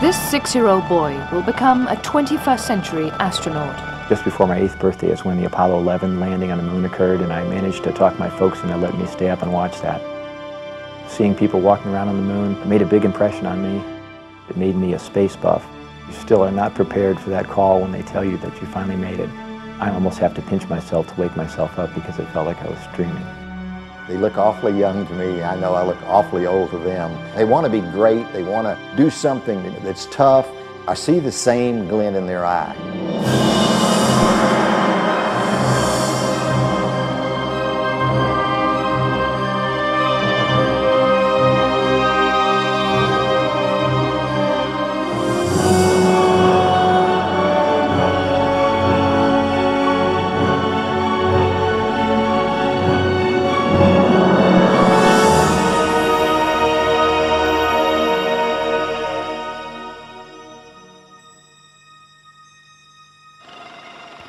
This 6-year-old boy will become a 21st century astronaut. Just before my 8th birthday is when the Apollo 11 landing on the moon occurred, and I managed to talk my folks into letting me stay up and watch that. Seeing people walking around on the moon made a big impression on me. It made me a space buff. You still are not prepared for that call when they tell you that you finally made it. I almost have to pinch myself to wake myself up because it felt like I was dreaming. They look awfully young to me. I know I look awfully old to them. They want to be great. They want to do something that's tough. I see the same glint in their eye.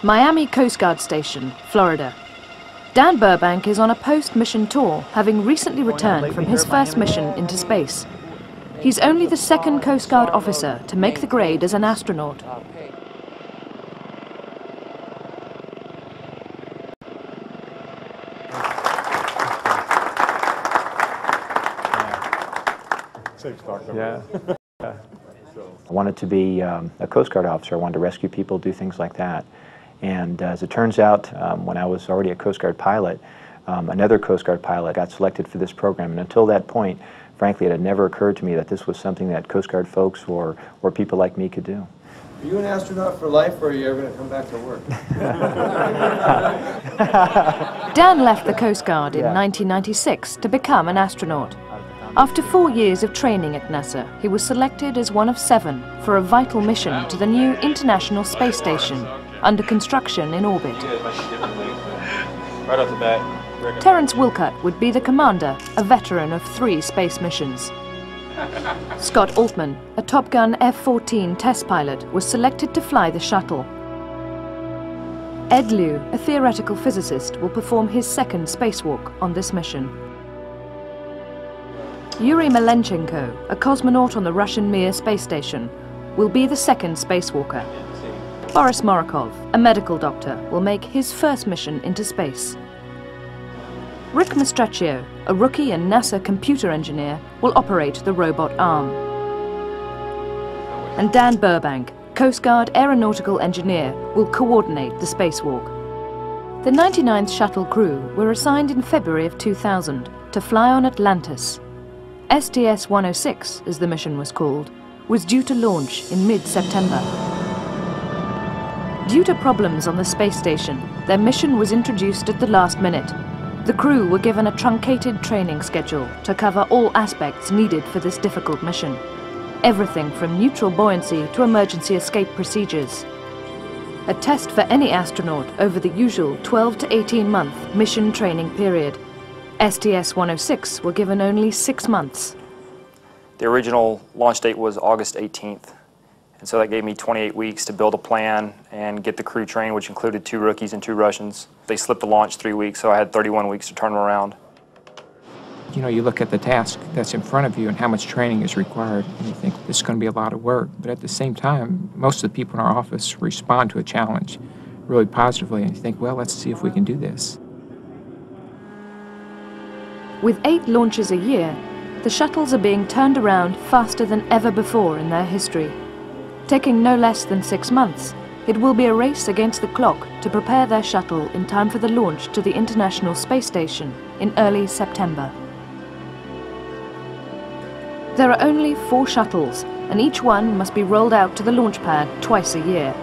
Miami Coast Guard Station, Florida. Dan Burbank is on a post-mission tour, having recently returned from his first mission into space. He's only the second Coast Guard officer to make the grade as an astronaut. Yeah. I wanted to be a Coast Guard officer. I wanted to rescue people, do things like that. And as it turns out, when I was already a Coast Guard pilot, another Coast Guard pilot got selected for this program. And until that point, frankly, it had never occurred to me that this was something that Coast Guard folks or people like me could do. Are you an astronaut for life, or are you ever going to come back to work? Dan left the Coast Guard in 1996 to become an astronaut. After 4 years of training at NASA, he was selected as one of 7 for a vital mission to the new International Space Station, under construction in orbit. Right off the bat. Terrence Wilcott would be the commander, a veteran of 3 space missions. Scott Altman, a Top Gun F-14 test pilot, was selected to fly the shuttle. Ed Lu, a theoretical physicist, will perform his second spacewalk on this mission. Yuri Malenchenko, a cosmonaut on the Russian Mir space station, will be the second spacewalker. Boris Morokov, a medical doctor, will make his first mission into space. Rick Mastracchio, a rookie and NASA computer engineer, will operate the robot arm. And Dan Burbank, Coast Guard aeronautical engineer, will coordinate the spacewalk. The 99th shuttle crew were assigned in February of 2000 to fly on Atlantis. STS-106, as the mission was called, was due to launch in mid-September. Due to problems on the space station, their mission was introduced at the last minute. The crew were given a truncated training schedule to cover all aspects needed for this difficult mission. Everything from neutral buoyancy to emergency escape procedures. A test for any astronaut over the usual 12 to 18-month mission training period. STS-106 were given only 6 months. The original launch date was August 18th. And so that gave me 28 weeks to build a plan and get the crew trained, which included 2 rookies and 2 Russians. They slipped the launch 3 weeks, so I had 31 weeks to turn them around. You know, you look at the task that's in front of you and how much training is required, and you think this is going to be a lot of work. But at the same time, most of the people in our office respond to a challenge really positively, and you think, well, let's see if we can do this. With 8 launches a year, the shuttles are being turned around faster than ever before in their history. Taking no less than 6 months, it will be a race against the clock to prepare their shuttle in time for the launch to the International Space Station in early September. There are only 4 shuttles, and each one must be rolled out to the launch pad twice a year.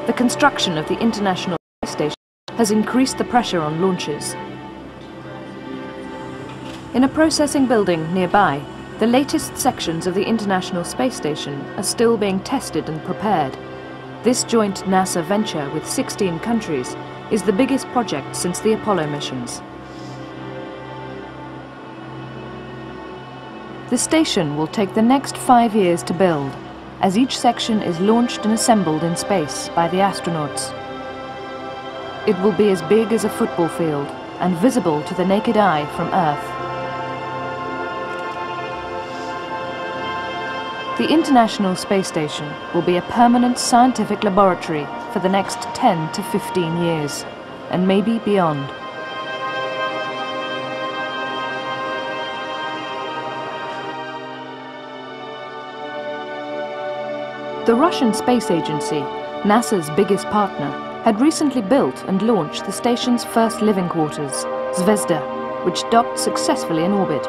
The construction of the International Space Station has increased the pressure on launches. In a processing building nearby, the latest sections of the International Space Station are still being tested and prepared. This joint NASA venture with 16 countries is the biggest project since the Apollo missions. The station will take the next 5 years to build, as each section is launched and assembled in space by the astronauts. It will be as big as a football field and visible to the naked eye from Earth. The International Space Station will be a permanent scientific laboratory for the next 10 to 15 years, and maybe beyond. The Russian Space Agency, NASA's biggest partner, had recently built and launched the station's first living quarters, Zvezda, which docked successfully in orbit.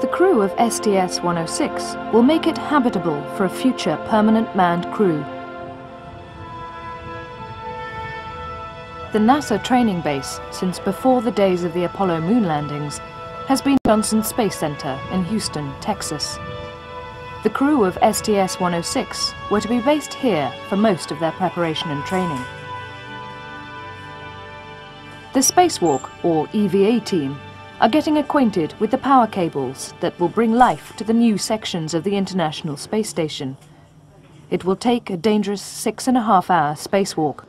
The crew of STS-106 will make it habitable for a future permanent manned crew. The NASA training base, since before the days of the Apollo moon landings, has been Johnson Space Center in Houston, Texas. The crew of STS-106 were to be based here for most of their preparation and training. The Spacewalk, or EVA team, are getting acquainted with the power cables that will bring life to the new sections of the International Space Station. It will take a dangerous 6.5-hour spacewalk.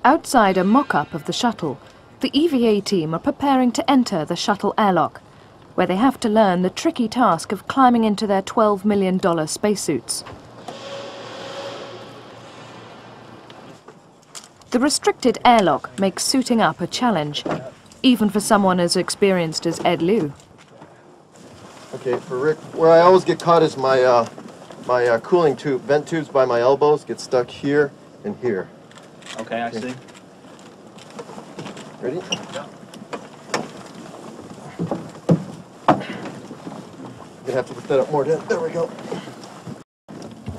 Outside a mock-up of the shuttle, the EVA team are preparing to enter the shuttle airlock, where they have to learn the tricky task of climbing into their $12 million spacesuits. The restricted airlock makes suiting up a challenge, even for someone as experienced as Ed Liu. Okay, for Rick, where I always get caught is my cooling tube, vent tubes by my elbows get stuck here and here. Okay, I see. Ready? Yeah. Gonna have to put that up more. There we go.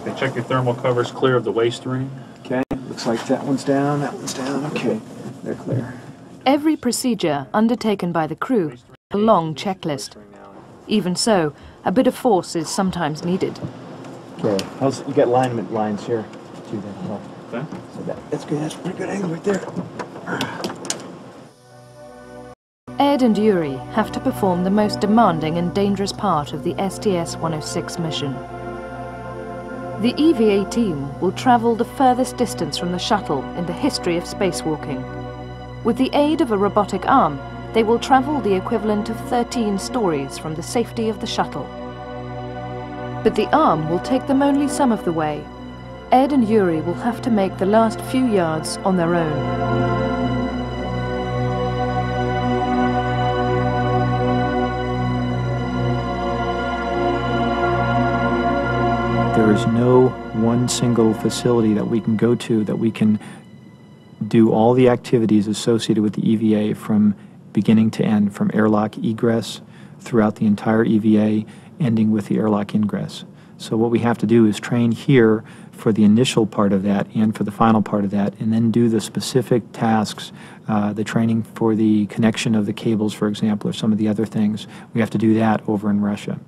Okay, check your thermal covers clear of the waste ring. Okay, looks like that one's down, okay, they're clear. Every procedure undertaken by the crew, a long checklist. Even so, a bit of force is sometimes needed. Okay, you got alignment lines here too then. Oh. Okay. So that's good, that's a pretty good angle right there. Ed and Yuri have to perform the most demanding and dangerous part of the STS-106 mission. The EVA team will travel the furthest distance from the shuttle in the history of spacewalking. With the aid of a robotic arm, they will travel the equivalent of 13 stories from the safety of the shuttle. But the arm will take them only some of the way. Ed and Yuri will have to make the last few yards on their own. There is no one single facility that we can go to that we can do all the activities associated with the EVA from beginning to end, from airlock egress throughout the entire EVA, ending with the airlock ingress. So what we have to do is train here for the initial part of that and for the final part of that, and then do the specific tasks, the training for the connection of the cables, for example, or some of the other things. We have to do that over in Russia.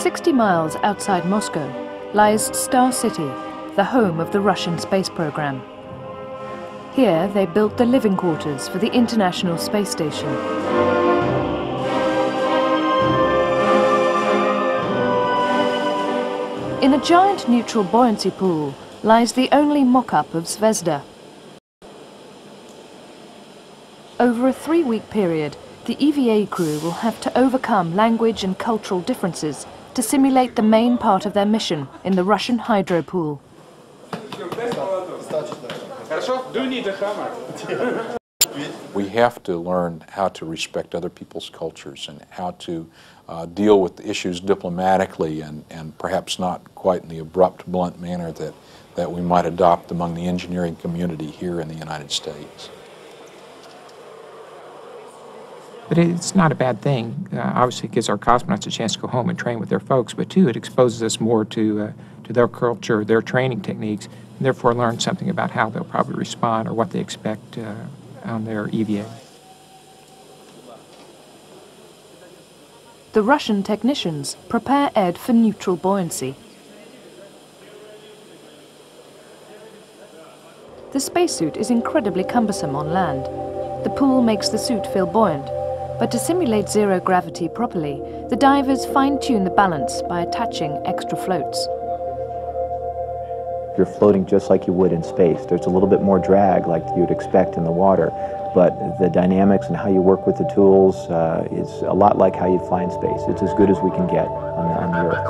60 miles outside Moscow lies Star City, the home of the Russian space program. Here they built the living quarters for the International Space Station. In a giant neutral buoyancy pool lies the only mock-up of Zvezda. Over a 3-week period, the EVA crew will have to overcome language and cultural differences to simulate the main part of their mission in the Russian hydro pool. We have to learn how to respect other people's cultures and how to deal with issues diplomatically and perhaps not quite in the abrupt, blunt manner that we might adopt among the engineering community here in the United States. But it's not a bad thing. Obviously, it gives our cosmonauts a chance to go home and train with their folks, but too, it exposes us more to their culture, their training techniques, and therefore learn something about how they'll probably respond or what they expect on their EVA. The Russian technicians prepare Ed for neutral buoyancy. The spacesuit is incredibly cumbersome on land. The pool makes the suit feel buoyant, but to simulate zero gravity properly, the divers fine-tune the balance by attaching extra floats. You're floating just like you would in space. There's a little bit more drag like you'd expect in the water, but the dynamics and how you work with the tools is a lot like how you fly in space. It's as good as we can get on the Earth.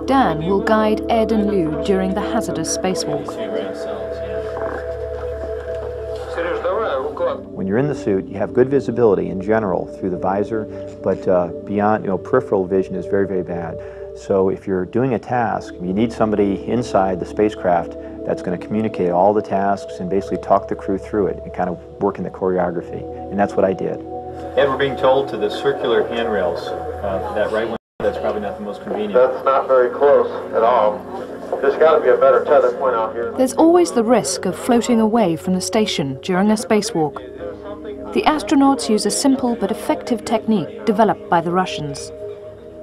Dan will guide Ed and Lou during the hazardous spacewalk. When you're in the suit, you have good visibility in general through the visor, but beyond, peripheral vision is very, very bad. So if you're doing a task, you need somebody inside the spacecraft that's going to communicate all the tasks and basically talk the crew through it and kind of work in the choreography. And that's what I did. Ed, we're being told to the circular handrails for that right one. That's probably not the most convenient. That's not very close at all. There's got to be a better tether point out here. There's always the risk of floating away from the station during a spacewalk. The astronauts use a simple but effective technique developed by the Russians.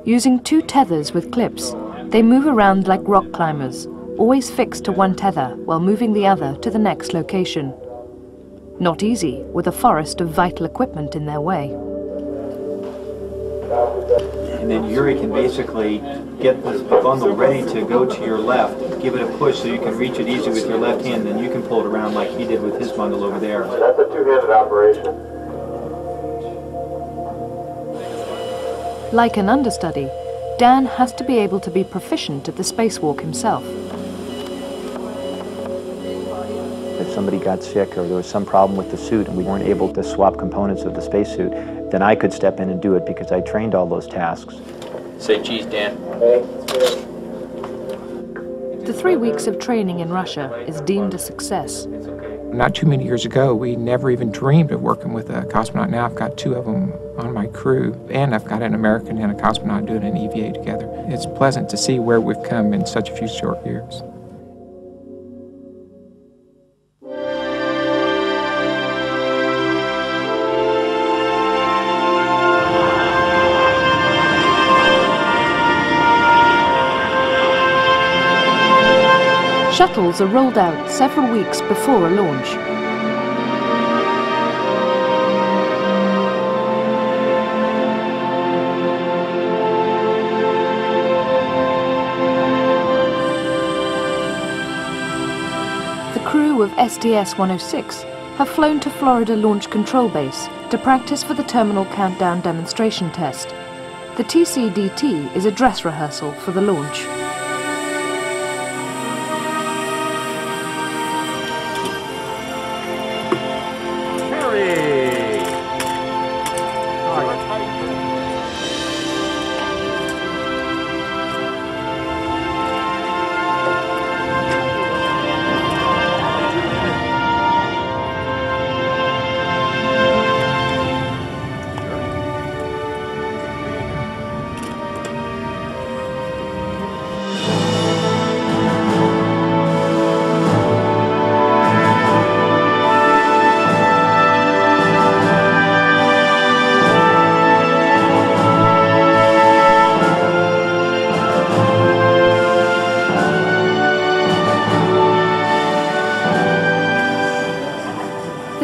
Using 2 tethers with clips, they move around like rock climbers, always fixed to one tether while moving the other to the next location. Not easy, with a forest of vital equipment in their way. And then Yuri can basically get the bundle ready to go to your left, give it a push so you can reach it easy with your left hand, then you can pull it around like he did with his bundle over there. That's a two-handed operation. Like an understudy, Dan has to be able to be proficient at the spacewalk himself. If somebody got sick or there was some problem with the suit and we weren't able to swap components of the spacesuit, then I could step in and do it because I trained all those tasks. Say cheese, Dan. The 3 weeks of training in Russia is deemed a success. Not too many years ago, we never even dreamed of working with a cosmonaut. Now I've got 2 of them on my crew, and I've got an American and a cosmonaut doing an EVA together. It's pleasant to see where we've come in such a few short years. Shuttles are rolled out several weeks before a launch. The crew of STS-106 have flown to Florida Launch Control Base to practice for the terminal countdown demonstration test. The TCDT is a dress rehearsal for the launch.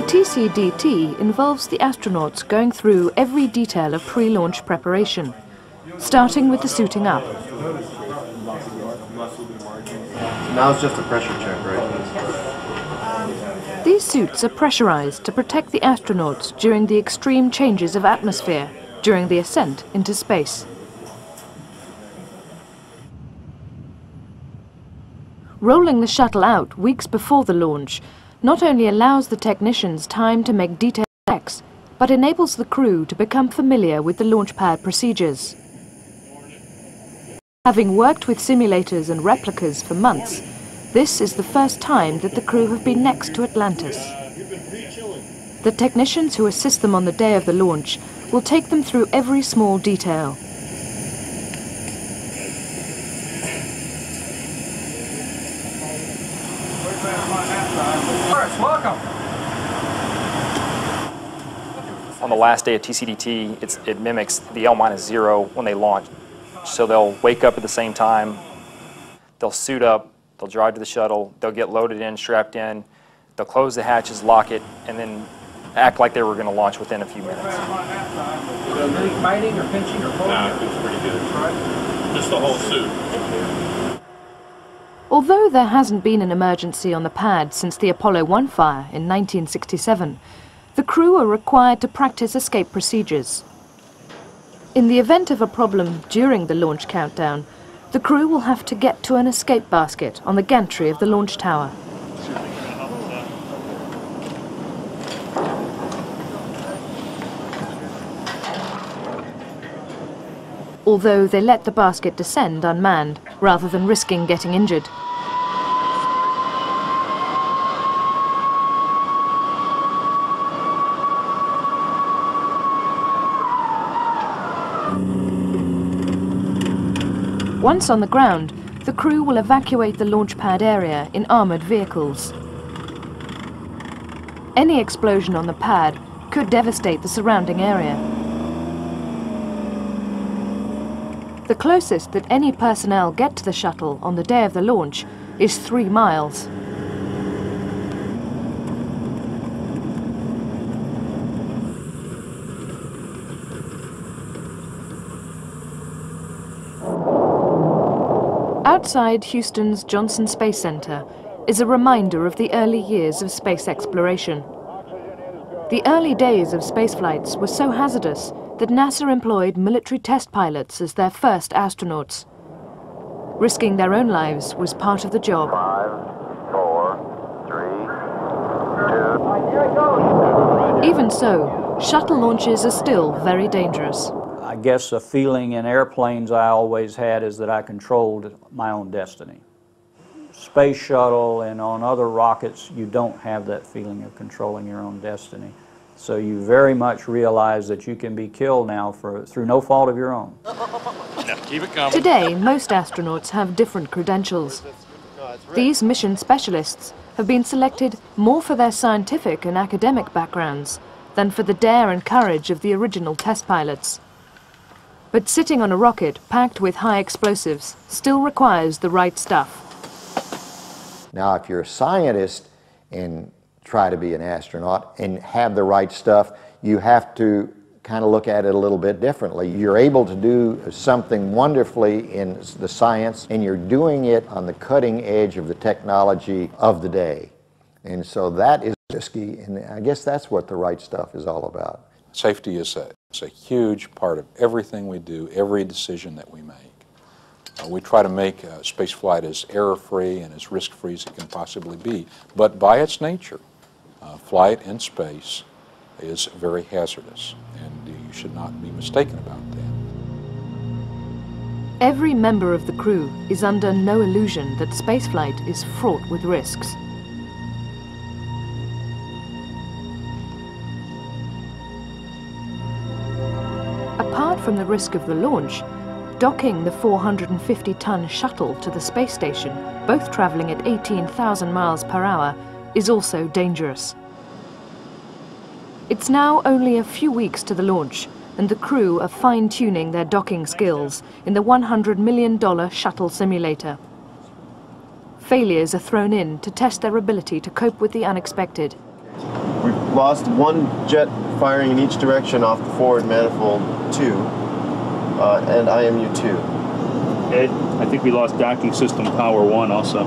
TCDT involves the astronauts going through every detail of pre-launch preparation, starting with the suiting up. Now it's just a pressure check, right? These suits are pressurized to protect the astronauts during the extreme changes of atmosphere during the ascent into space. Rolling the shuttle out weeks before the launch not only allows the technicians time to make detailed checks, but enables the crew to become familiar with the launch pad procedures. Having worked with simulators and replicas for months, this is the first time that the crew have been next to Atlantis. The technicians who assist them on the day of the launch will take them through every small detail. Welcome. On the last day of TCDT, it mimics the L-0 when they launch. So they'll wake up at the same time, they'll suit up, they'll drive to the shuttle, they'll get loaded in, strapped in, they'll close the hatches, lock it, and then act like they were going to launch within a few minutes. Any fighting or pinching or pulling? Nah, it's pretty good. Just the whole suit. Although there hasn't been an emergency on the pad since the Apollo 1 fire in 1967, the crew are required to practice escape procedures. In the event of a problem during the launch countdown, the crew will have to get to an escape basket on the gantry of the launch tower. Although they let the basket descend unmanned rather than risking getting injured. Once on the ground, the crew will evacuate the launch pad area in armoured vehicles. Any explosion on the pad could devastate the surrounding area. The closest that any personnel get to the shuttle on the day of the launch is 3 miles. Outside Houston's Johnson Space Center is a reminder of the early years of space exploration. The early days of spaceflights were so hazardous that NASA employed military test pilots as their first astronauts. Risking their own lives was part of the job. 5, 4, 3, 2. Even so, shuttle launches are still very dangerous. I guess a feeling in airplanes I always had is that I controlled my own destiny. Space shuttle and on other rockets, you don't have that feeling of controlling your own destiny. So you very much realize that you can be killed now through no fault of your own. Keep it coming. Today, most astronauts have different credentials. These mission specialists have been selected more for their scientific and academic backgrounds than for the dare and courage of the original test pilots. But sitting on a rocket packed with high explosives still requires the right stuff. Now, if you're a scientist and try to be an astronaut and have the right stuff, you have to kind of look at it a little bit differently. You're able to do something wonderfully in the science, and you're doing it on the cutting edge of the technology of the day. And so that is risky, and I guess that's what the right stuff is all about. Safety is a huge part of everything we do, every decision that we make. We try to make space flight as error-free and as risk-free as it can possibly be. But by its nature, flight in space is very hazardous, and you should not be mistaken about that. Every member of the crew is under no illusion that spaceflight is fraught with risks. Apart from the risk of the launch, docking the 450-ton shuttle to the space station, both traveling at 18,000 miles per hour, is also dangerous. It's now only a few weeks to the launch, and the crew are fine-tuning their docking skills in the $100 million shuttle simulator. Failures are thrown in to test their ability to cope with the unexpected. We've lost one jet firing in each direction off the forward manifold 2, and IMU 2. Okay, I think we lost docking system power 1 also.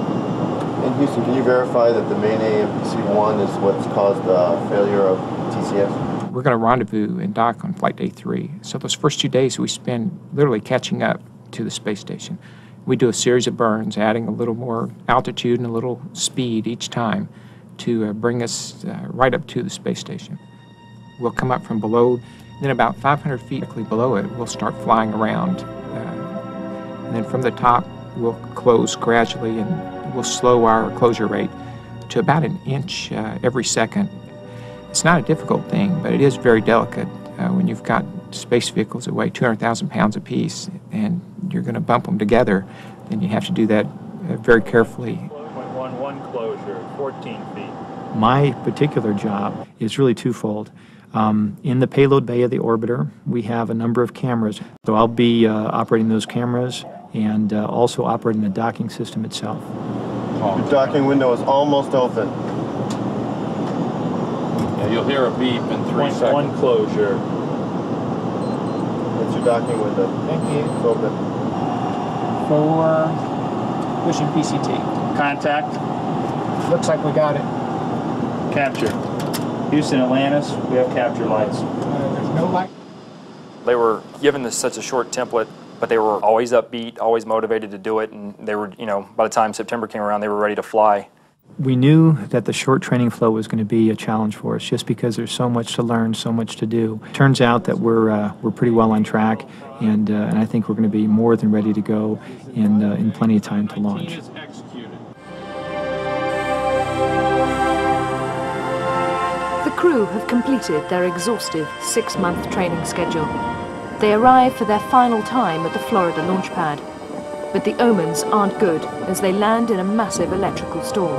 In Houston, can you verify that the main AMPC-1 is what's caused the failure of TCS? We're going to rendezvous and dock on flight day 3. So those first 2 days we spend literally catching up to the space station. We do a series of burns, adding a little more altitude and a little speed each time to bring us right up to the space station. We'll come up from below, then about 500 feet below it, we'll start flying around. And then from the top, we'll close gradually, and we'll slow our closure rate to about an inch every second. It's not a difficult thing, but it is very delicate when you've got space vehicles that weigh 200,000 pounds apiece, and you're going to bump them together, then you have to do that very carefully. 0.11 closure, 14 feet. My particular job is really twofold. In the payload bay of the orbiter, we have a number of cameras. So I'll be operating those cameras and also operating the docking system itself. The docking window is almost open. Yeah, you'll hear a beep in 3 seconds. 0.1 closure. That's your docking window. Thank you. It's open. 4, pushing PCT. Contact. Looks like we got it. Capture. Houston, Atlantis, we have capture lights. There's no light. They were given this such a short template, but they were always upbeat, always motivated to do it, and they were, you know, by the time September came around, they were ready to fly. We knew that the short training flow was going to be a challenge for us just because there's so much to learn, so much to do. Turns out that we're pretty well on track, and I think we're going to be more than ready to go in plenty of time to launch. The crew have completed their exhaustive 6-month training schedule. They arrive for their final time at the Florida launch pad. But the omens aren't good as they land in a massive electrical storm.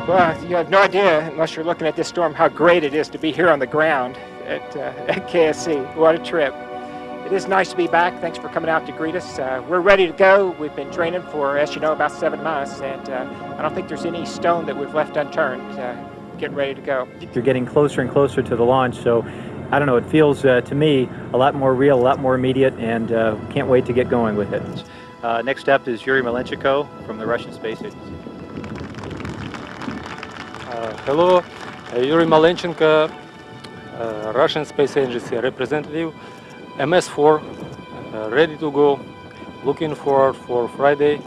Well, you have no idea, unless you're looking at this storm, how great it is to be here on the ground at KSC. What a trip. It is nice to be back. Thanks for coming out to greet us. We're ready to go. We've been training for, as you know, about 7 months, and I don't think there's any stone that we've left unturned. Getting ready to go. You're getting closer and closer to the launch, so I don't know, it feels to me a lot more real, a lot more immediate, and can't wait to get going with it. Next up is Yuri Malenchiko from the Russian Space Agency. Hello, Yuri Malenchenko, Russian Space Agency representative, MS-4, ready to go, looking forward for Friday,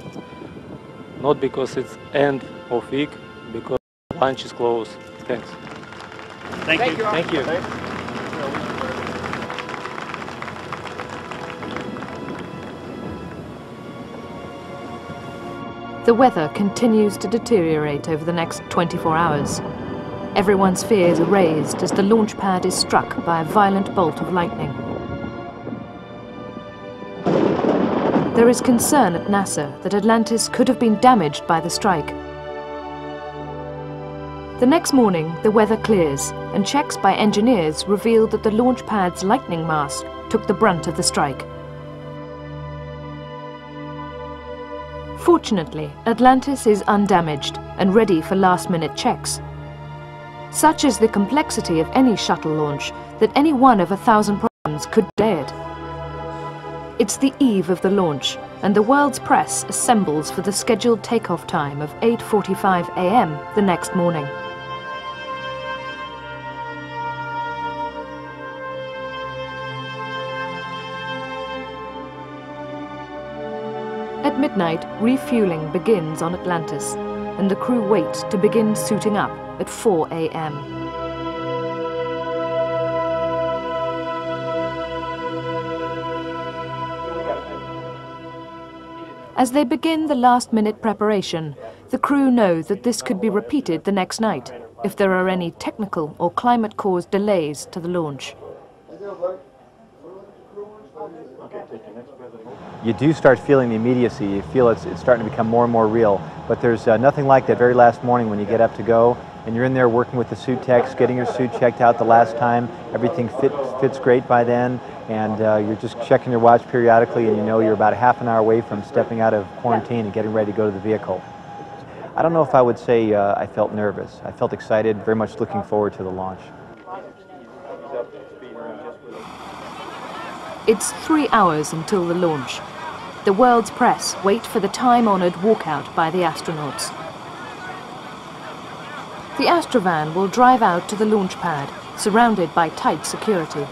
not because it's end of week, because lunch is closed. Thanks. Thank you. Thank you. The weather continues to deteriorate over the next 24 hours. Everyone's fears are raised as the launch pad is struck by a violent bolt of lightning. There is concern at NASA that Atlantis could have been damaged by the strike. The next morning, the weather clears, and checks by engineers revealed that the launch pad's lightning mast took the brunt of the strike. Fortunately, Atlantis is undamaged and ready for last-minute checks. Such is the complexity of any shuttle launch that any one of 1,000 problems could delay it. It's the eve of the launch, and the world's press assembles for the scheduled takeoff time of 8:45 a.m. the next morning. At midnight, refueling begins on Atlantis, and the crew wait to begin suiting up at 4 a.m. As they begin the last-minute preparation, the crew know that this could be repeated the next night if there are any technical or climate-caused delays to the launch. You do start feeling the immediacy. You feel it's starting to become more and more real. But there's nothing like that very last morning when you get up to go and you're in there working with the suit techs, getting your suit checked out the last time. Everything fits great by then, and you're just checking your watch periodically, and you know you're about a half an hour away from stepping out of quarantine and getting ready to go to the vehicle. I don't know if I would say I felt nervous. I felt excited, very much looking forward to the launch. It's 3 hours until the launch. The world's press wait for the time-honored walkout by the astronauts. The Astrovan will drive out to the launch pad, surrounded by tight security.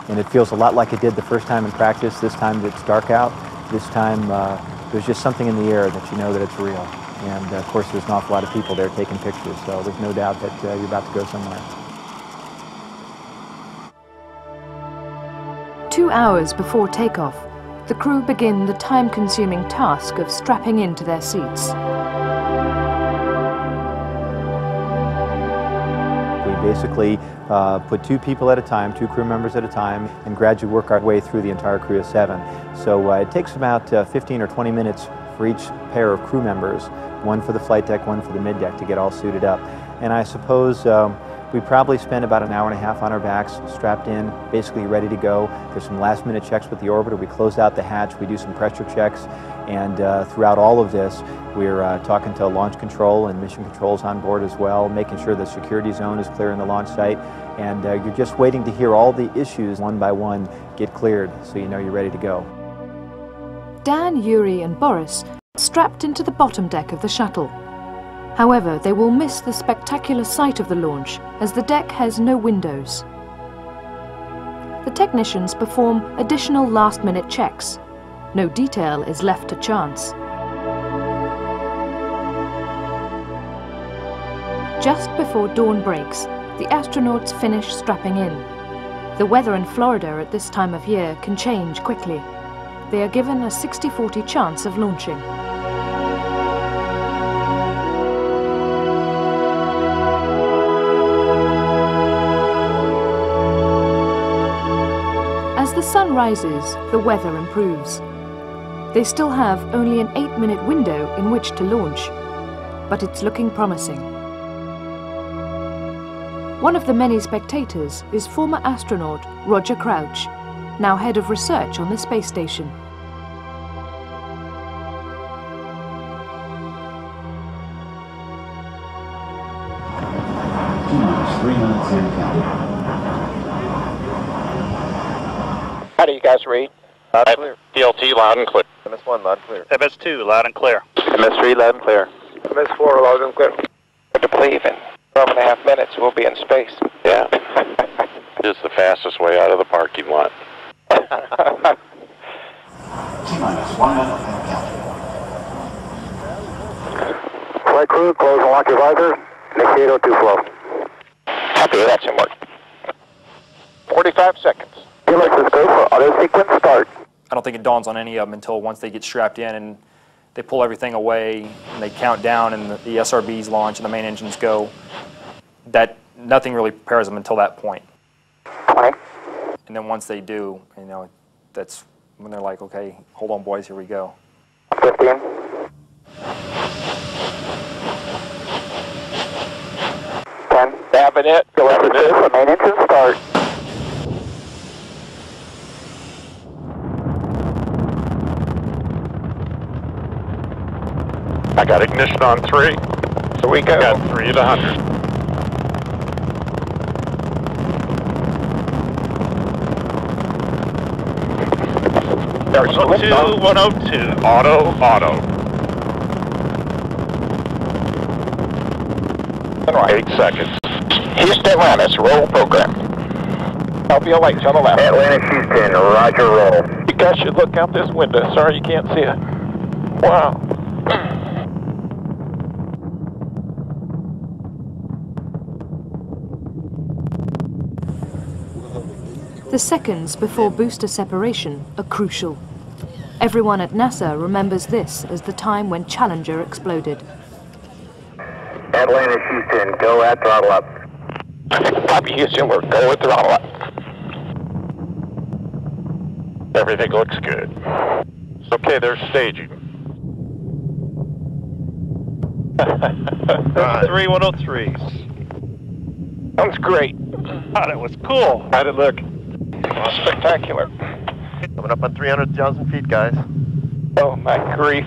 And it feels a lot like it did the first time in practice. This time it's dark out. This time there's just something in the air that you know that it's real. And of course there's an awful lot of people there taking pictures, so there's no doubt that you're about to go somewhere. 2 hours before takeoff, the crew begin the time-consuming task of strapping into their seats. We basically put 2 people at a time, 2 crew members at a time, and gradually work our way through the entire crew of 7. So it takes about 15 or 20 minutes for each pair of crew members one for the flight deck, one for the mid-deck to get all suited up. And I suppose we probably spent about an hour and a half on our backs, strapped in, basically ready to go. There's some last-minute checks with the orbiter. We close out the hatch, we do some pressure checks, and throughout all of this, we're talking to launch control and mission controls on board as well, making sure the security zone is clear in the launch site, and you're just waiting to hear all the issues one by one get cleared, so you know you're ready to go. Dan, Yuri and Boris strapped into the bottom deck of the shuttle. However, they will miss the spectacular sight of the launch as the deck has no windows. The technicians perform additional last-minute checks. No detail is left to chance. Just before dawn breaks, the astronauts finish strapping in. The weather in Florida at this time of year can change quickly. They are given a 60-40 chance of launching. As the sun rises, the weather improves. They still have only an 8-minute window in which to launch, but it's looking promising. One of the many spectators is former astronaut Roger Crouch, now head of research on the space station. How do you guys read? Loud and clear. DLT loud and clear. MS1 loud and clear. MS2 loud and clear. MS3 loud and clear. MS4 loud and clear. Hard to believe in 12.5 minutes we'll be in space. Yeah. Just the fastest way out of the parking lot. T-minus 1 minute and counting. Flight crew, close and lock your visor. Initiate O2 flow. Happy that's in work. 45 seconds. Let's go for auto sequence start. I don't think it dawns on any of them until once they get strapped in and they pull everything away and they count down and the SRBs launch and the main engines go. That nothing really prepares them until that point. 20. And then once they do, you know, that's when they're like, okay, hold on, boys, here we go. 15. 10. Dabbing it. Go after this. The main engine start. I got ignition on 3. So we go. Got 3 to 100. There's 102, 102. Auto. 8 seconds. Houston, Atlantis, roll program. LBO lights on the left. Atlanta, Houston, roger roll. You guys should look out this window. Sorry you can't see it. Wow. The seconds before booster separation are crucial. Everyone at NASA remembers this as the time when Challenger exploded. Atlanta, Houston, go at throttle up. Copy, Houston, we're go with throttle up. Everything looks good. Okay, they're staging. 3103s. That was great. Oh, that was cool. How'd it look? Spectacular. Coming up on 300,000 feet, guys. Oh, my grief.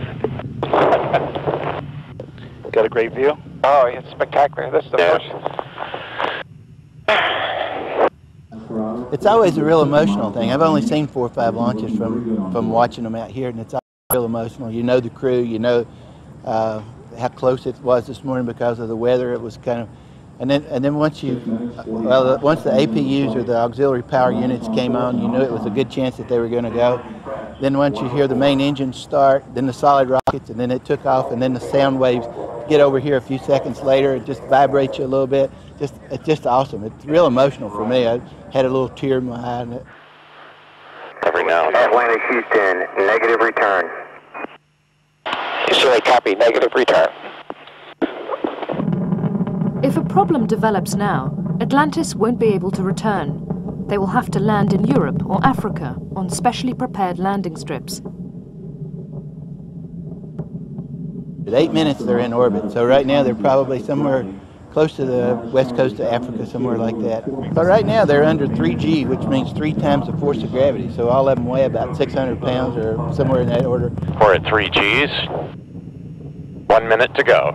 Got a great view? Oh, it's spectacular. This is the first. It's always a real emotional thing. I've only seen 4 or 5 launches from watching them out here, and it's always real emotional. You know the crew, you know how close it was this morning because of the weather. It was kind of, and then once the APUs or the auxiliary power units came on, you knew it was a good chance that they were going to go. Then once you hear the main engine start, then the solid rockets, and then it took off, and then the sound waves get over here a few seconds later. It just vibrates you a little bit. It's just awesome. It's real emotional for me. I had a little tear in my eye. Every now and then. Atlanta, Houston, negative return. Houston, copy, negative return. If a problem develops now, Atlantis won't be able to return. They will have to land in Europe or Africa on specially prepared landing strips. At 8 minutes they're in orbit, so right now they're probably somewhere close to the west coast of Africa, somewhere like that. But right now they're under 3G, which means 3 times the force of gravity, so all of them weigh about 600 pounds or somewhere in that order. We're at 3 Gs. 1 minute to go.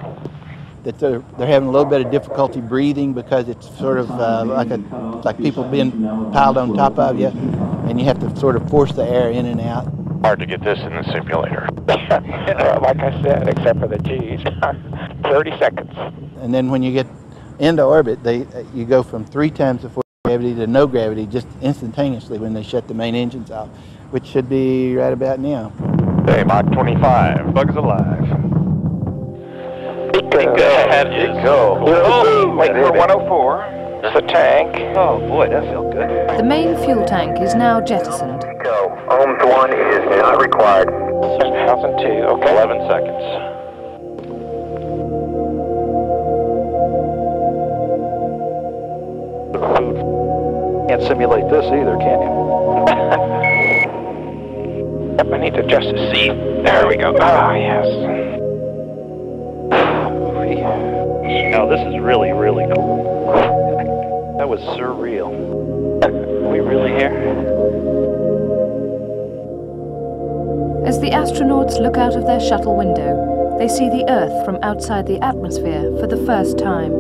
That they're having a little bit of difficulty breathing because it's sort of like people being piled on top of you, and you have to sort of force the air in and out. Hard to get this in the simulator. Like I said, except for the Gs. 30 seconds. And then when you get into orbit, you go from 3 times the force of gravity to no gravity just instantaneously when they shut the main engines off, which should be right about now. Okay, Mach 25. Bug's alive. Go ahead is go. Oh, wait for 104. It's the tank. Oh boy, that felt good. The main fuel tank is now jettisoned. Go. Ohms 1 is not required. 1002. Okay. 11 seconds. Can't simulate this either, can you? Yep, I need to adjust the seat. There we go. Ah, yes. Now this is really, really cool. That was surreal. Are we really here? As the astronauts look out of their shuttle window, they see the Earth from outside the atmosphere for the first time.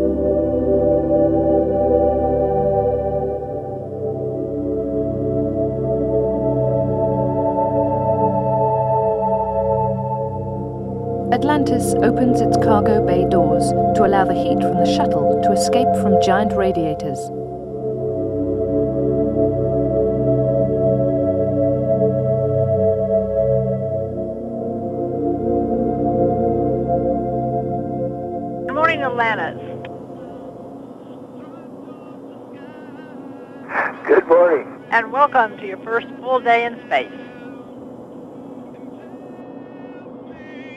Atlantis opens its cargo bay doors to allow the heat from the shuttle to escape from giant radiators. Good morning, Atlantis. Good morning. And welcome to your first full day in space.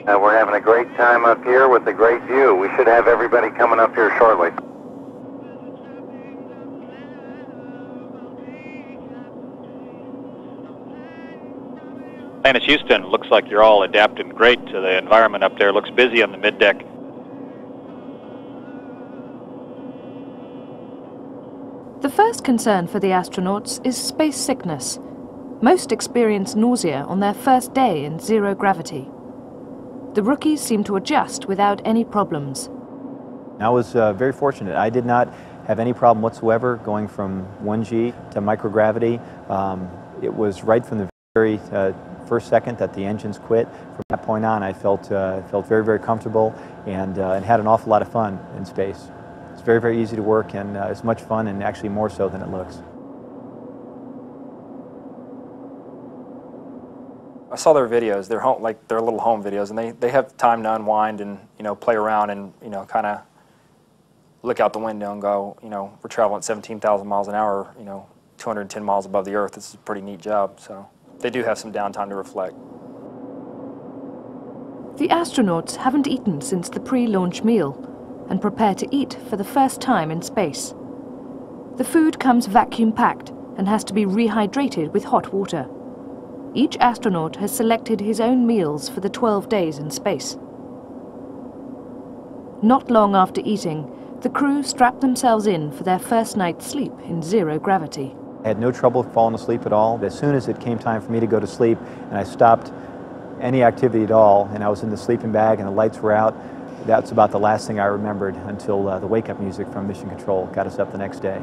We're having a great time up here with a great view. We should have everybody coming up here shortly. Atlantis Houston, looks like you're all adapting great to the environment up there. Looks busy on the middeck. The first concern for the astronauts is space sickness. Most experience nausea on their first day in zero gravity. The rookies seem to adjust without any problems. I was very fortunate. I did not have any problem whatsoever going from 1G to microgravity. It was right from the very first second that the engines quit. From that point on, I felt very, very comfortable and had an awful lot of fun in space. It's very, very easy to work, and it's much fun, and actually more so than it looks. I saw their videos, their little home videos, and they have time to unwind and play around and kind of look out the window and go, we're traveling at 17,000 miles an hour, 210 miles above the Earth. This is a pretty neat job. So they do have some downtime to reflect. The astronauts haven't eaten since the pre-launch meal and prepare to eat for the first time in space. The food comes vacuum-packed and has to be rehydrated with hot water. Each astronaut has selected his own meals for the 12 days in space. Not long after eating, the crew strapped themselves in for their first night's sleep in zero gravity. I had no trouble falling asleep at all. As soon as it came time for me to go to sleep and I stopped any activity at all and I was in the sleeping bag and the lights were out, that's about the last thing I remembered until the wake-up music from Mission Control got us up the next day.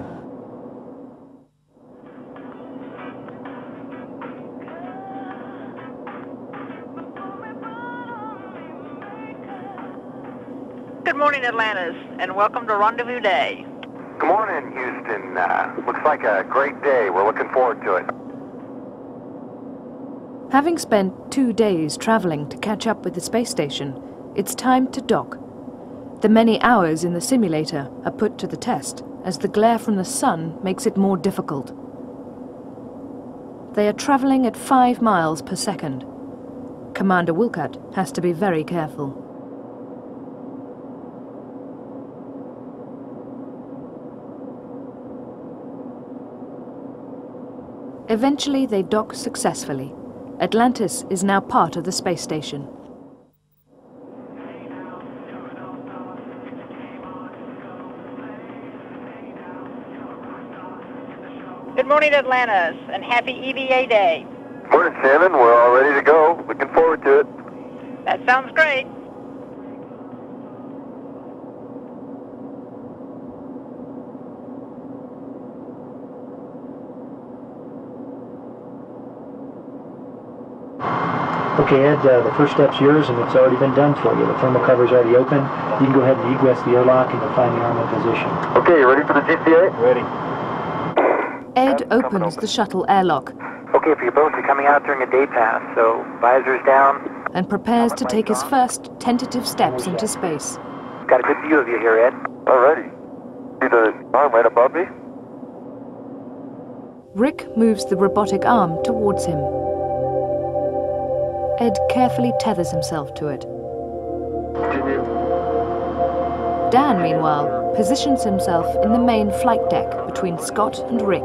Good morning, Atlantis, and welcome to Rendezvous Day. Good morning, Houston. Looks like a great day. We're looking forward to it. Having spent 2 days traveling to catch up with the space station, it's time to dock. The many hours in the simulator are put to the test as the glare from the sun makes it more difficult. They are traveling at 5 miles per second. Commander Wilcott has to be very careful. Eventually they dock successfully. Atlantis is now part of the space station. Good morning, Atlantis, and happy EVA Day. Morning, Shannon. We're all ready to go. Looking forward to it. That sounds great. Okay, Ed, the first step's yours, and it's already been done for you. The thermal cover's already open. You can go ahead and egress the airlock, and you'll find the arm in position. Okay, you ready for the GCA? Ready. Ed opens the shuttle airlock Okay, for your boats, you're coming out during a day pass, so visors down. and prepares to take his first tentative steps into space. Got a good view of you here, Ed. Alrighty. See the arm right above me? Rick moves the robotic arm towards him. Ed carefully tethers himself to it. Continue. Dan, meanwhile, positions himself in the main flight deck between Scott and Rick,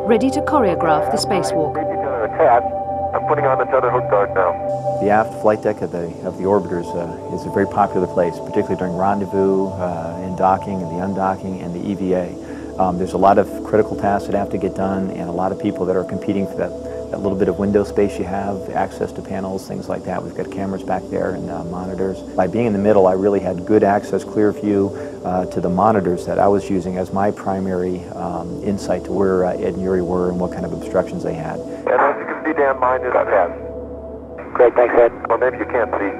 ready to choreograph the spacewalk. Attached. I'm putting on the tether hook guard now. The aft flight deck of the orbiters is a very popular place, particularly during rendezvous and docking and the undocking and the EVA. There's a lot of critical tasks that have to get done and a lot of people that are competing for that little bit of window space you have, access to panels, things like that. We've got cameras back there and monitors. By being in the middle, I really had good access, clear view to the monitors that I was using as my primary insight to where Ed and Yuri were and what kind of obstructions they had. And as you can see, Dan, mine is attached. Great, thanks, Ed. Well, maybe you can't see.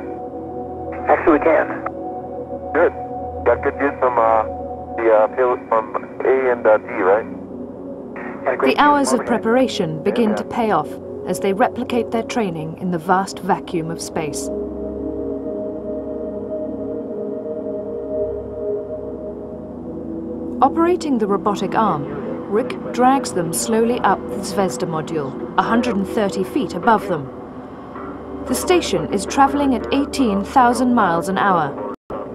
Actually, we can. Good. Got good views from the payload from A and D, right? The hours of preparation begin to pay off as they replicate their training in the vast vacuum of space. Operating the robotic arm, Rick drags them slowly up the Zvezda module, 130 feet above them. The station is traveling at 18,000 miles an hour.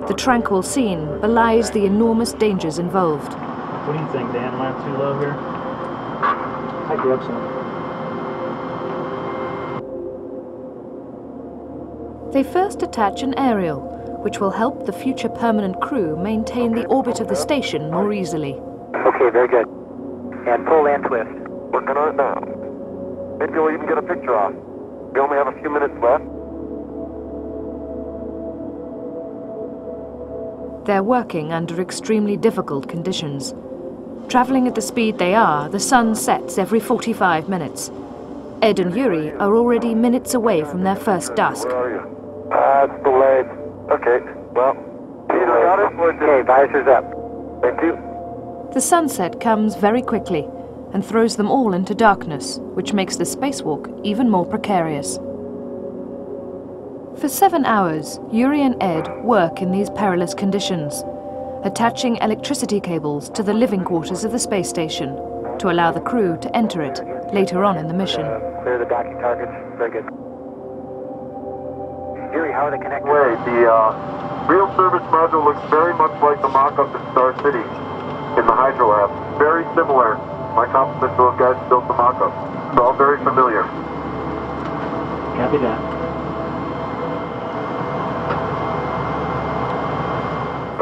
The tranquil scene belies the enormous dangers involved. What do you think, Dan? Lamp too low here? I grab some. They first attach an aerial, which will help the future permanent crew maintain the orbit of the station more easily. Okay, very good. And pull and twist. Working on it now. Maybe we'll even get a picture off. We only have a few minutes left. They're working under extremely difficult conditions. Traveling at the speed they are, the sun sets every 45 minutes. Ed and Yuri are already minutes away from their first dusk. Where are you? It's delayed. Okay, well, Peter got it? Okay, visors up. Thank you. The sunset comes very quickly and throws them all into darkness, which makes the spacewalk even more precarious. For 7 hours, Yuri and Ed work in these perilous conditions, attaching electricity cables to the living quarters of the space station to allow the crew to enter it later on in the mission. Clear the docking targets. Very good. Yuri, how are they connected? Wait, the real service module looks very much like the mock-up at Star City in the Hydro Lab. Very similar. My compliments to those guys who built the mock-up. It's all very familiar. Copy that.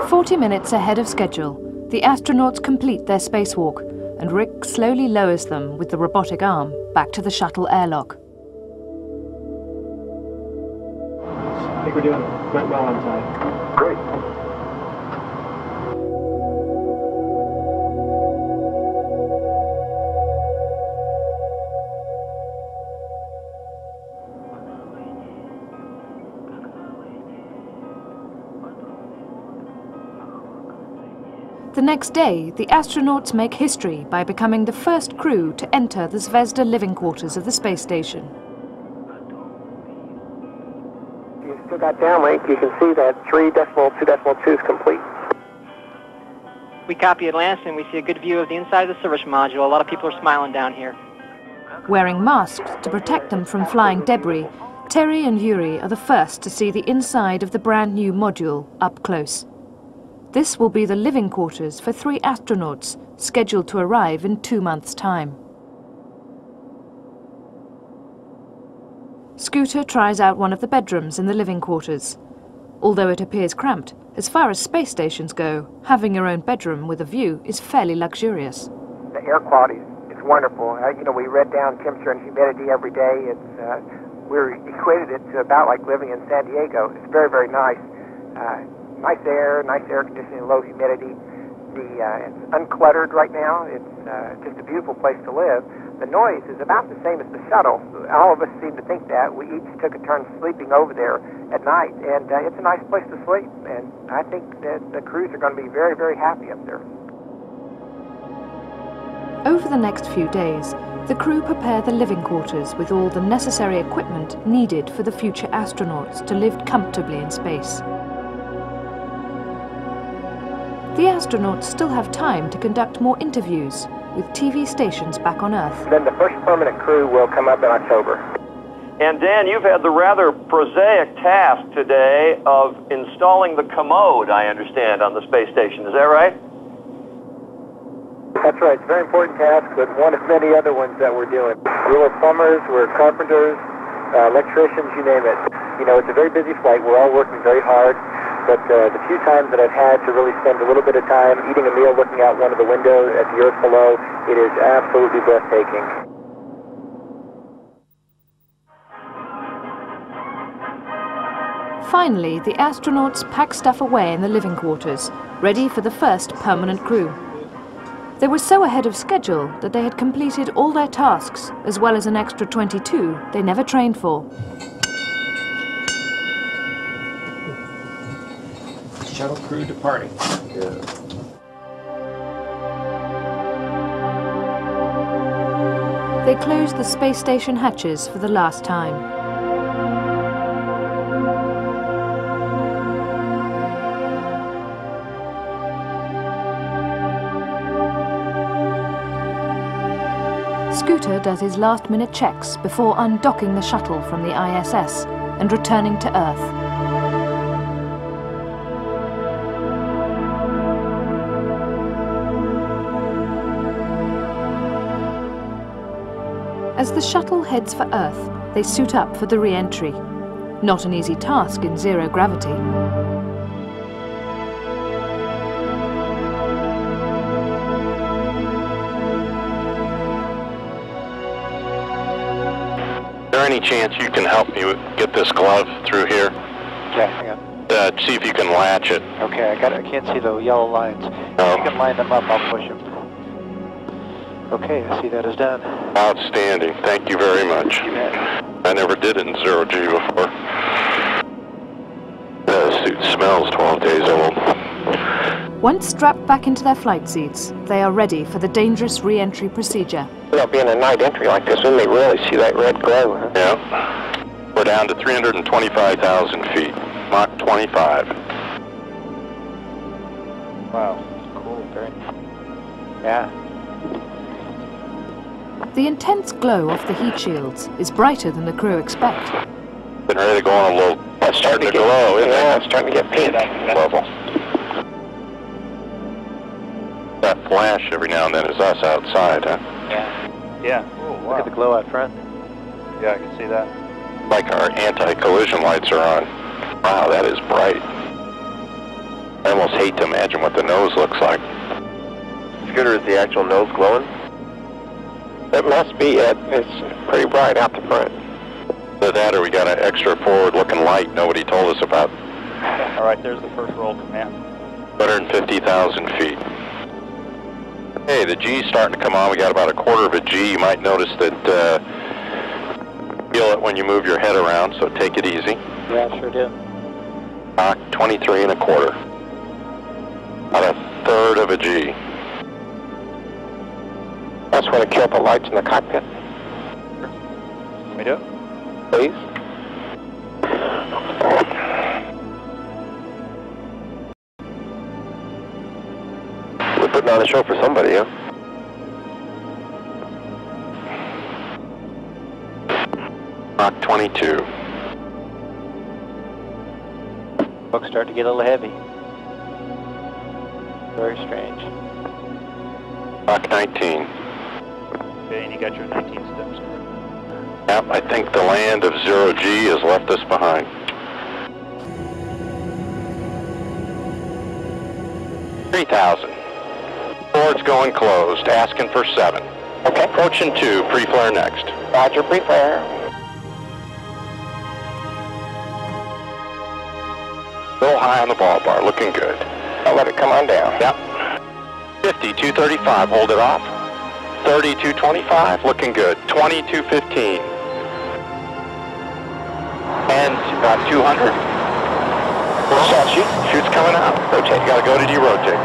"40 minutes ahead of schedule, the astronauts complete their spacewalk, and Rick slowly lowers them with the robotic arm back to the shuttle airlock. I think we're doing quite well on time. Great. The next day, the astronauts make history by becoming the first crew to enter the Zvezda living quarters of the space station. You still got downlink. You can see that 3.2.2 is complete. We copy Atlantis, and we see a good view of the inside of the service module. A lot of people are smiling down here. Wearing masks to protect them from flying debris, Terry and Yuri are the first to see the inside of the brand new module up close. This will be the living quarters for 3 astronauts, scheduled to arrive in 2 months' time. Scooter tries out one of the bedrooms in the living quarters. Although it appears cramped, as far as space stations go, having your own bedroom with a view is fairly luxurious. The air quality is wonderful. You know, we read down temperature and humidity every day. We equated it to about like living in San Diego. It's very, very nice. Nice air conditioning, low humidity. It's uncluttered right now. It's just a beautiful place to live. The noise is about the same as the shuttle. All of us seem to think that. We each took a turn sleeping over there at night, and it's a nice place to sleep. And I think that the crews are going to be very, very happy up there. Over the next few days, the crew prepare the living quarters with all the necessary equipment needed for the future astronauts to live comfortably in space. The astronauts still have time to conduct more interviews with TV stations back on Earth. Then the first permanent crew will come up in October. And Dan, you've had the rather prosaic task today of installing the commode, I understand, on the space station. Is that right? That's right. It's a very important task, but one of many other ones that we're doing. We were plumbers, we're carpenters, electricians, you name it. You know, it's a very busy flight. We're all working very hard. But the few times that I've had to really spend a little bit of time eating a meal, looking out one of the windows at the Earth below, it is absolutely breathtaking. Finally, the astronauts pack stuff away in the living quarters, ready for the first permanent crew. They were so ahead of schedule that they had completed all their tasks, as well as an extra 22 they never trained for. Shuttle crew departing. They closed the space station hatches for the last time. Scooter does his last-minute checks before undocking the shuttle from the ISS and returning to Earth. As the shuttle heads for Earth, they suit up for the re-entry. Not an easy task in zero gravity. Is there any chance you can help me get this glove through here? Okay, hang on. See if you can latch it. Okay, I can't see the yellow lines. Oh. If you can line them up, I'll push them. Okay, I see that is done. Outstanding. Thank you very much. You bet. I never did it in zero G before. The suit smells 12 days old. Once strapped back into their flight seats, they are ready for the dangerous re-entry procedure. You know, being a night entry like this, we may really see that red glow, huh? Yeah. We're down to 325,000 feet. Mach 25. Wow, cool, very. Yeah. The intense glow off the heat shields is brighter than the crew expect. Been ready to go on a little. That's starting to glow, isn't it? Yeah, it's starting to get pink. Level. That flash every now and then is us outside, huh? Yeah. Oh, wow. Look at the glow out front. Yeah, I can see that. Like our anti-collision lights are on. Wow, that is bright. I almost hate to imagine what the nose looks like. Scooter, is the actual nose glowing? It must be it. It's pretty bright out the front. Either that or we got an extra forward-looking light nobody told us about. All right, there's the first roll command. 150,000 feet. Hey, the G's starting to come on. We got about a quarter of a G. You might notice that feel it when you move your head around, so take it easy. Yeah, sure do. Mach 23 and a quarter. About a third of a G. That's when it killed the lights in the cockpit. Can we do it? Please. We're putting on a show for somebody, huh? Mach 22. Books start to get a little heavy. Very strange. Mach 19. Okay, and you got your 19 steps. Yep, I think the land of zero G has left us behind. 3,000. Board's going closed, asking for 7. Okay. Approaching 2, pre-flare next. Roger, pre-flare. A little high on the ball bar, looking good. I'll let it come on down. Yep. 50, 235, hold it off. 30, 225, looking good. 20, 215. And about 200. Chute's coming out. Rotate, you gotta go to derotate.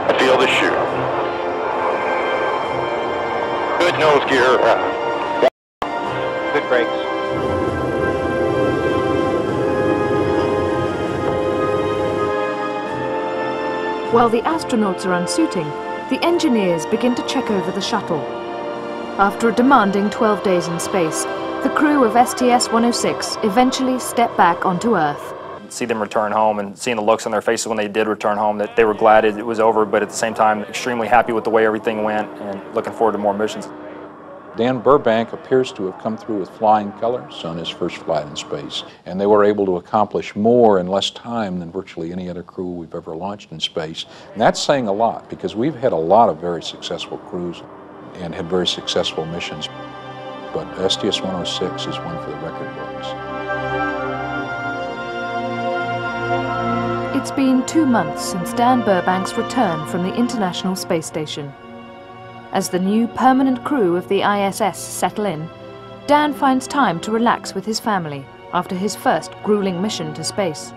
I feel the chute. Good nose gear. Good brakes. While the astronauts are unsuiting, the engineers begin to check over the shuttle. After a demanding 12 days in space, the crew of STS-106 eventually step back onto Earth. See them return home and seeing the looks on their faces when they did return home, that they were glad it was over, but at the same time extremely happy with the way everything went and looking forward to more missions. Dan Burbank appears to have come through with flying colors on his first flight in space, and they were able to accomplish more in less time than virtually any other crew we've ever launched in space. And that's saying a lot, because we've had a lot of very successful crews and had very successful missions. But STS-106 is one for the record books. It's been 2 months since Dan Burbank's return from the International Space Station. As the new permanent crew of the ISS settle in, Dan finds time to relax with his family after his first grueling mission to space.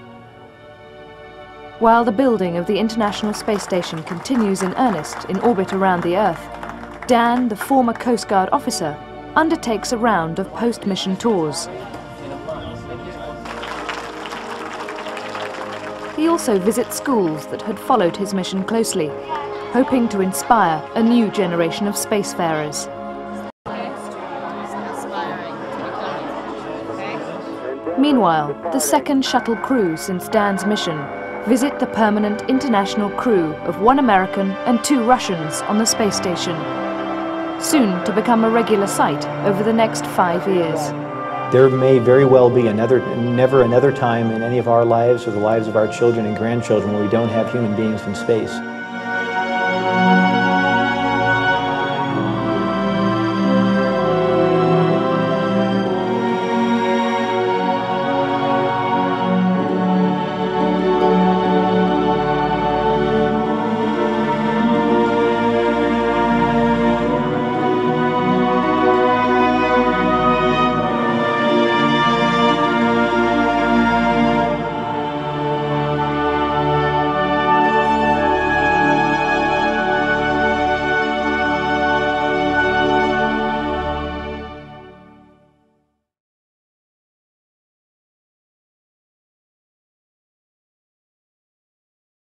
While the building of the International Space Station continues in earnest in orbit around the Earth, Dan, the former Coast Guard officer, undertakes a round of post-mission tours. He also visits schools that had followed his mission closely, hoping to inspire a new generation of spacefarers. Meanwhile, the second shuttle crew since Dan's mission visit the permanent international crew of 1 American and 2 Russians on the space station, soon to become a regular sight over the next 5 years. There may very well be never another time in any of our lives or the lives of our children and grandchildren where we don't have human beings in space.